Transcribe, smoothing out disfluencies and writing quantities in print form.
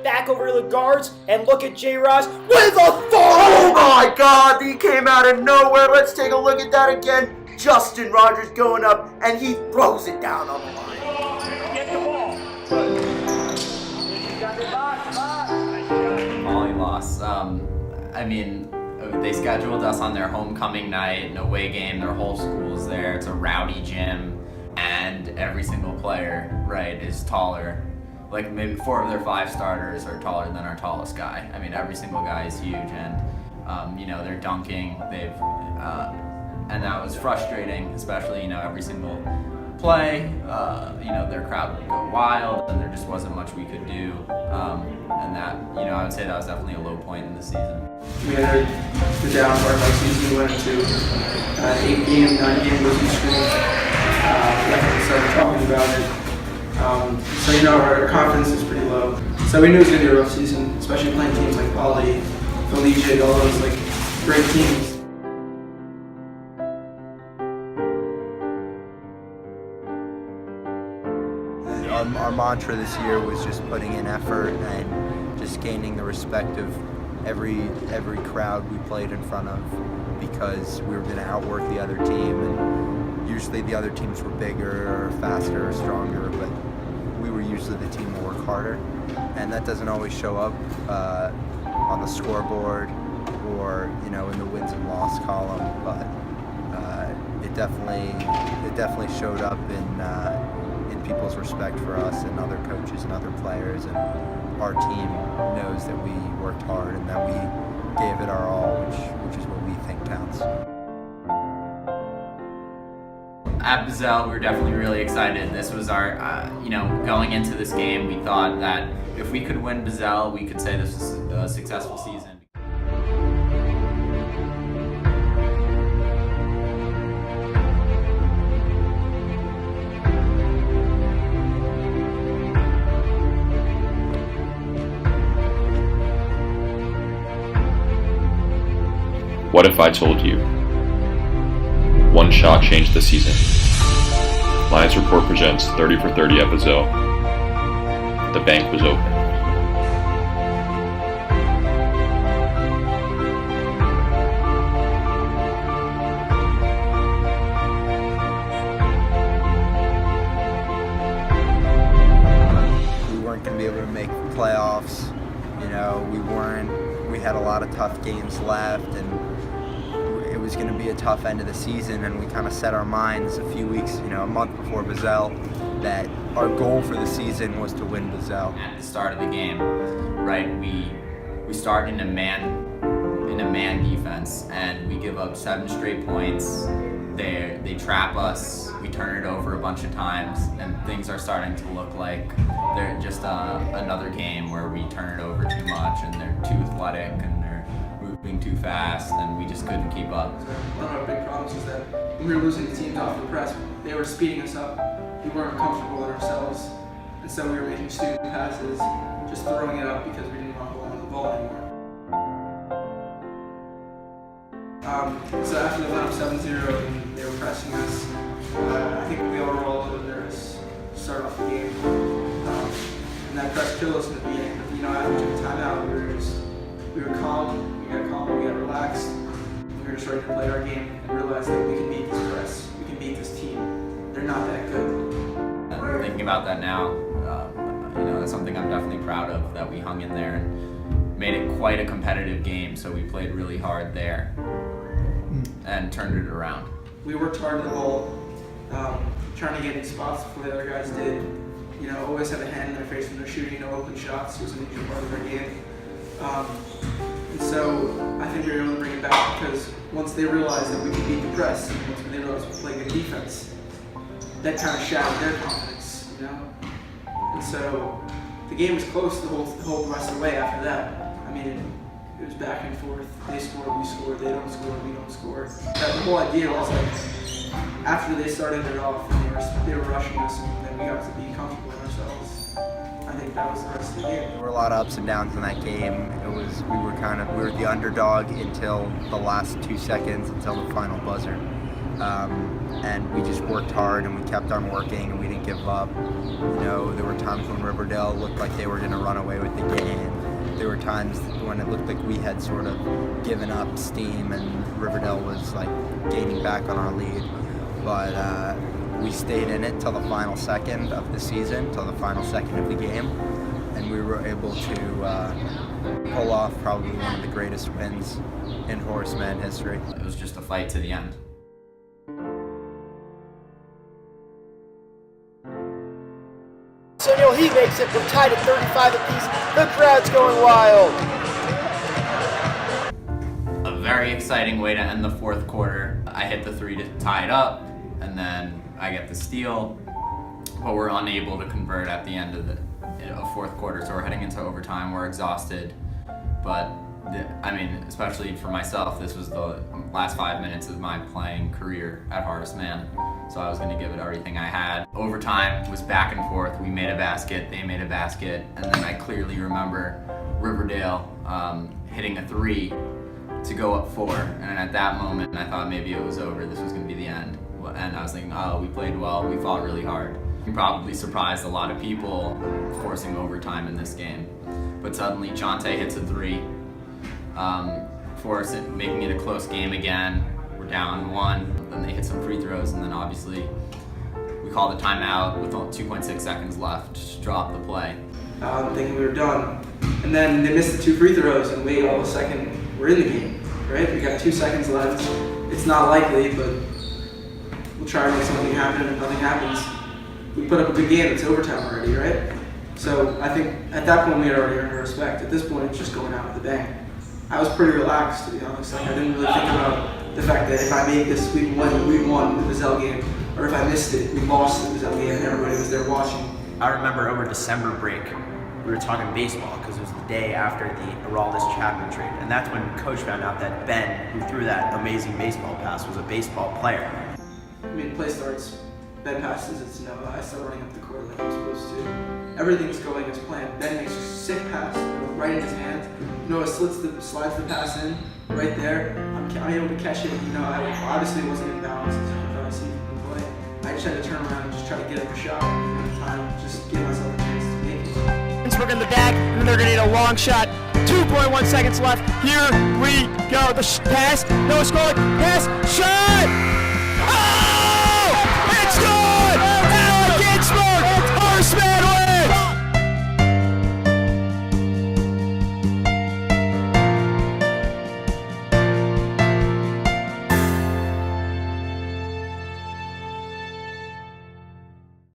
back over to the guards and look at J. Ross with a thumb! Oh my God, he came out of nowhere. Let's take a look at that again. Justin Rogers going up, and he throws it down on the line. Get the ball. Molly loss. They scheduled us on their homecoming night, an away game. Their whole school's there. It's a rowdy gym, and every single player, right, is taller. Like maybe 4 of their 5 starters are taller than our tallest guy. I mean, every single guy is huge, and they're dunking. And that was frustrating, especially every single play. Their crowd would go wild, and there just wasn't much we could do. And that, I would say that was definitely a low point in the season. We entered the down part of our season. We went into 8-game, 9-game losing streak. We started talking about it. Our confidence is pretty low. So we knew it was going to be a rough season, especially playing teams like Poly, Collegiate, all those great teams. Our mantra this year was just putting in effort and just gaining the respect of every crowd we played in front of, because we were going to outwork the other team, and usually the other teams were bigger or faster or stronger, but we were usually the team that worked harder, and that doesn't always show up on the scoreboard or in the wins and loss column, but it definitely showed up in people's respect for us and other coaches and other players, and our team knows that we worked hard and that we gave it our all, which is what we think counts. At Bazell, we were definitely really excited. This was our, going into this game, we thought that if we could win Bazell, we could say this was a successful season. What if I told you? One shot changed the season. Lions Report presents 30 for 30 at Bazell. The bank was open. We weren't going to be able to make the playoffs. We had a lot of tough games left, and it was going to be a tough end of the season, and we kind of set our minds a few weeks, a month before Bazell, that our goal for the season was to win Bazell. At the start of the game, right, we start in a man defense, and we give up 7 straight points. They trap us. We turn it over a bunch of times, and things are starting to look like they're just another game where we turn it over too much, and they're too athletic, and they're moving too fast, and we just couldn't keep up. One of our big problems is that when we were losing the teams off the press, they were speeding us up. We weren't comfortable in ourselves, and so we were making stupid passes, just throwing it up because we didn't want to hold on to the ball anymore. So after they went up 7-0 and they were pressing us, I think we all were a little nervous to start off the game. And that press killed us in the beginning. But after we took a timeout, we were calm, we got relaxed. We were just ready to play our game and realize that we can beat this press, we can beat this team. They're not that good. Thinking about that now, that's something I'm definitely proud of, that we hung in there and made it quite a competitive game, so we played really hard there and turned it around. We worked hard at the ball, trying to get in spots before the other guys did. Always have a hand in their face when they're shooting, no open shots. It was a major part of their game. And so I think we were able to bring it back because once they realized that we could beat the press, and once they realized we could play good defense, that kind of shattered their confidence, And so the game was close the whole rest of the way after that. It was back and forth. They scored, we scored. They don't score, we don't score. The whole idea was after they started it off, and they were rushing us, and then we got to be comfortable in ourselves. I think that was the rest of the game. There were a lot of ups and downs in that game. We were the underdog until the last 2 seconds, until the final buzzer. And we just worked hard, and we kept on working, and we didn't give up. There were times when Riverdale looked like they were going to run away with the game, times when it looked like we had sort of given up steam and Riverdale was like gaining back on our lead. But we stayed in it till the final second of the season, till the final second of the game, and we were able to pull off probably one of the greatest wins in Horseman history. It was just a fight to the end. So Neil, he makes it. We're tied at 35 apiece. The crowd's going wild. A very exciting way to end the fourth quarter. I hit the three to tie it up, and then I get the steal, but we're unable to convert at the end of the fourth quarter, so we're heading into overtime. We're exhausted, but especially for myself, this was the last 5 minutes of my playing career at Horace Mann, so I was going to give it everything I had. Overtime was back and forth. We made a basket, they made a basket, and then I clearly remember Riverdale hitting a three to go up 4, and at that moment I thought maybe it was over, this was going to be the end. And I was thinking, oh, we played well, we fought really hard. We probably surprised a lot of people forcing overtime in this game. But suddenly Jonte hits a three, making it a close game again. We're down 1, then they hit some free throws, and then obviously we called a timeout with 2.6 seconds left to drop the play. Thinking we were done. And then they missed the 2 free throws, and we all of a second were in the game, right? We got 2 seconds left. It's not likely, but we'll try to make something happen, and if nothing happens, we put up a good game. It's overtime already, right? So I think at that point we had already earned our respect. At this point, it's just going out with a bang. I was pretty relaxed, to be honest. Like, I didn't really think about the fact that if I made this, we won the Vizelle game, or if I missed it, we lost the Vizelle game, and everybody was there watching. I remember over December break, we were talking baseball because it was the day after the Araldis Chapman trade, and that's when Coach found out that Ben, who threw that amazing baseball pass, was a baseball player. I mean, play starts, Ben passes it to Noah, I start running up the court like I'm supposed to. Everything's going as planned. Ben makes a sick pass right in his hand. Noah slides the pass in right there. I'm able to catch it. Obviously it wasn't in bounds, as you can probably see from the play. I just had to turn around and just try to get at the shot at the time, just give myself a chance to make it. Pittsburgh in the back, and then they're going to need a long shot. 2.1 seconds left. Here we go. The pass. Noah scoring. Pass. Shot!